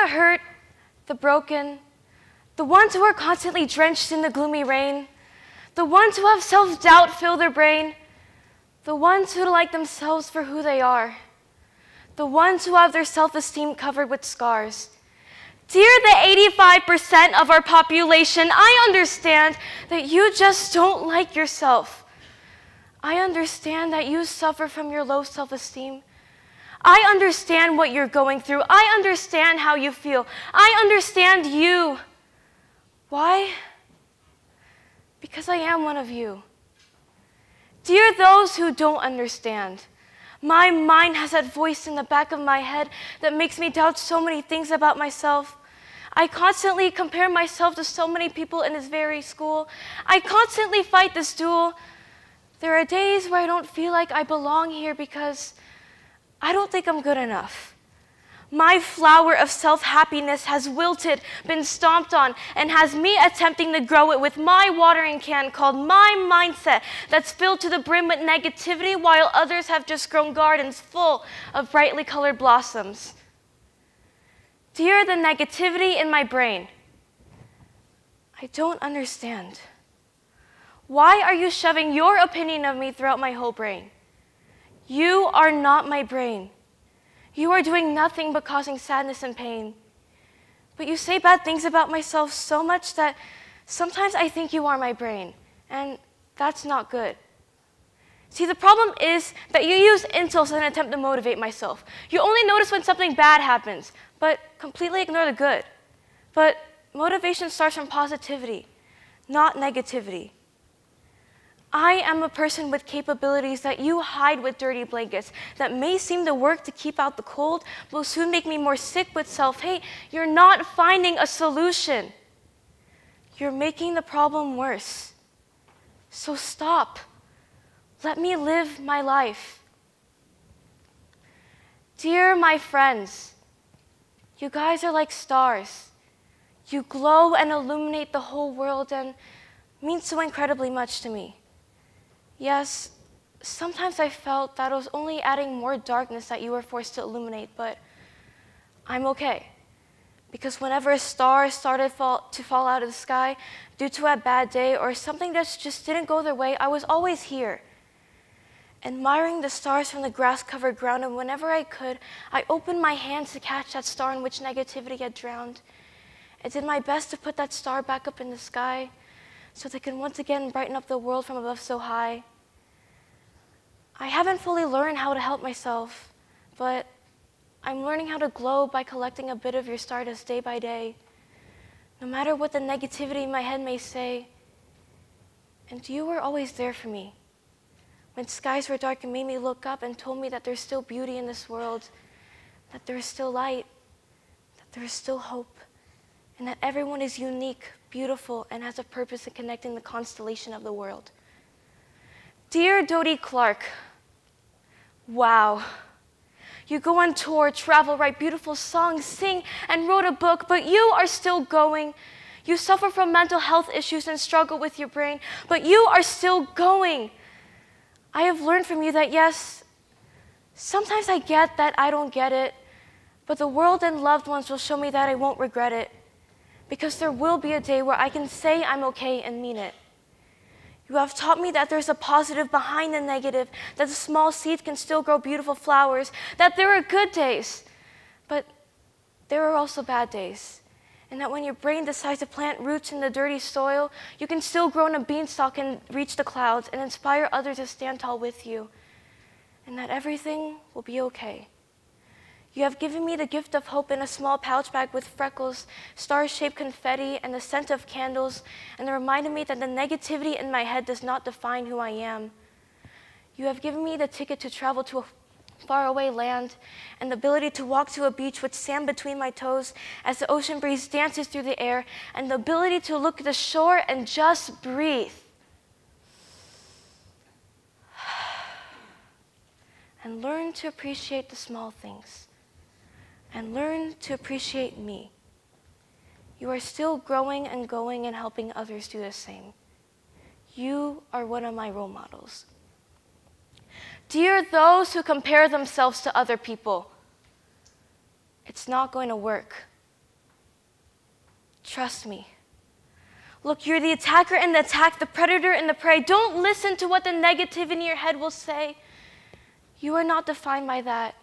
the hurt, the broken, the ones who are constantly drenched in the gloomy rain, the ones who have self-doubt fill their brain, the ones who like themselves for who they are, the ones who have their self-esteem covered with scars. Dear the 85% of our population, I understand that you just don't like yourself. I understand that you suffer from your low self-esteem. I understand what you're going through. I understand how you feel. I understand you. Why? Because I am one of you. Dear those who don't understand, my mind has that voice in the back of my head that makes me doubt so many things about myself. I constantly compare myself to so many people in this very school. I constantly fight this duel. There are days where I don't feel like I belong here because I don't think I'm good enough. My flower of self-happiness has wilted, been stomped on, and has me attempting to grow it with my watering can called my mindset that's filled to the brim with negativity while others have just grown gardens full of brightly colored blossoms. Dear the negativity in my brain, I don't understand. Why are you shoving your opinion of me throughout my whole brain? You are not my brain. You are doing nothing but causing sadness and pain. But you say bad things about myself so much that sometimes I think you are my brain, and that's not good. See, the problem is that you use insults in an attempt to motivate myself. You only notice when something bad happens, but completely ignore the good. But motivation starts from positivity, not negativity. I am a person with capabilities that you hide with dirty blankets that may seem to work to keep out the cold, but will soon make me more sick with self-hate. You're not finding a solution. You're making the problem worse. So stop. Let me live my life. Dear my friends, you guys are like stars. You glow and illuminate the whole world and mean so incredibly much to me. Yes, sometimes I felt that it was only adding more darkness that you were forced to illuminate, but I'm okay. Because whenever a star started to fall out of the sky due to a bad day or something that just didn't go their way, I was always here, admiring the stars from the grass-covered ground, and whenever I could, I opened my hands to catch that star in which negativity had drowned. I did my best to put that star back up in the sky, so they can once again brighten up the world from above so high. I haven't fully learned how to help myself, but I'm learning how to glow by collecting a bit of your stardust day by day, no matter what the negativity in my head may say. And you were always there for me. When skies were dark, and made me look up and told me that there's still beauty in this world, that there is still light, that there is still hope, and that everyone is unique, beautiful, and has a purpose in connecting the constellation of the world. Dear Dodie Clark, wow. You go on tour, travel, write beautiful songs, sing, and wrote a book, but you are still going. You suffer from mental health issues and struggle with your brain, but you are still going. I have learned from you that yes, sometimes I get that I don't get it, but the world and loved ones will show me that I won't regret it. Because there will be a day where I can say I'm okay and mean it. You have taught me that there's a positive behind the negative, that the small seed can still grow beautiful flowers, that there are good days, but there are also bad days. And that when your brain decides to plant roots in the dirty soil, you can still grow in a beanstalk and reach the clouds and inspire others to stand tall with you. And that everything will be okay. You have given me the gift of hope in a small pouch bag with freckles, star-shaped confetti, and the scent of candles, and reminded me that the negativity in my head does not define who I am. You have given me the ticket to travel to a faraway land, and the ability to walk to a beach with sand between my toes as the ocean breeze dances through the air, and the ability to look at the shore and just breathe. And learn to appreciate the small things. And learn to appreciate me. You are still growing and going and helping others do the same. You are one of my role models. Dear those who compare themselves to other people, it's not going to work. Trust me. Look, you're the attacker and the attacked, the predator and the prey. Don't listen to what the negative in your head will say. You are not defined by that.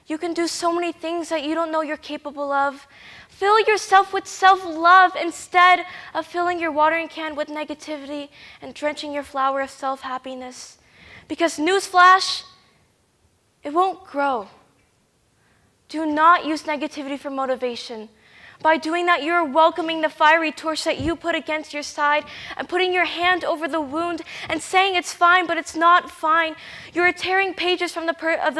You can do so many things that you don't know you're capable of. Fill yourself with self-love instead of filling your watering can with negativity and drenching your flower of self-happiness. Because newsflash, it won't grow. Do not use negativity for motivation. By doing that, you're welcoming the fiery torch that you put against your side and putting your hand over the wound and saying it's fine, but it's not fine. You're tearing pages from the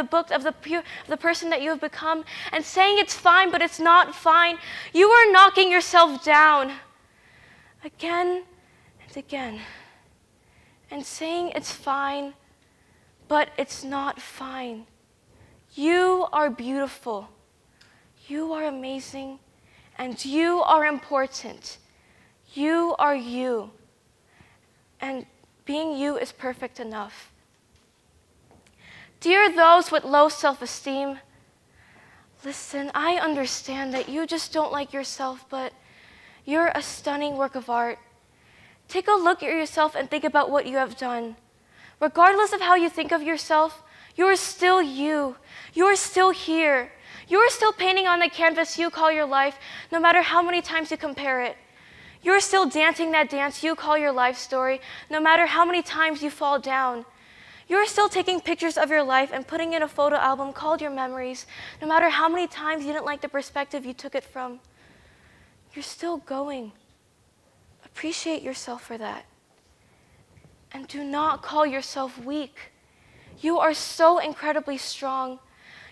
book of the person that you have become and saying it's fine, but it's not fine. You are knocking yourself down again and again and saying it's fine, but it's not fine. You are beautiful. You are amazing. And you are important. You are you. And being you is perfect enough. Dear those with low self-esteem, listen, I understand that you just don't like yourself, but you're a stunning work of art. Take a look at yourself and think about what you have done. Regardless of how you think of yourself, you're still you. You're still here. You're still painting on the canvas you call your life, no matter how many times you compare it. You're still dancing that dance you call your life story, no matter how many times you fall down. You're still taking pictures of your life and putting in a photo album called your memories, no matter how many times you didn't like the perspective you took it from. You're still going. Appreciate yourself for that. And do not call yourself weak. You are so incredibly strong.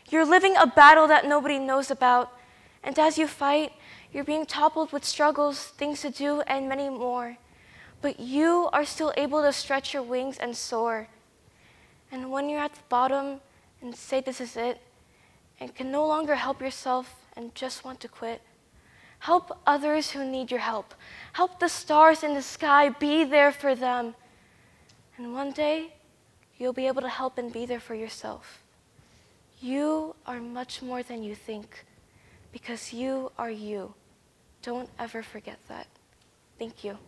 You're living a battle that nobody knows about. And as you fight, you're being toppled with struggles, things to do, and many more. But you are still able to stretch your wings and soar. And when you're at the bottom and say this is it, and can no longer help yourself and just want to quit, help others who need your help. Help the stars in the sky, be there for them. And one day, you'll be able to help and be there for yourself. You are much more than you think, because you are you. Don't ever forget that. Thank you.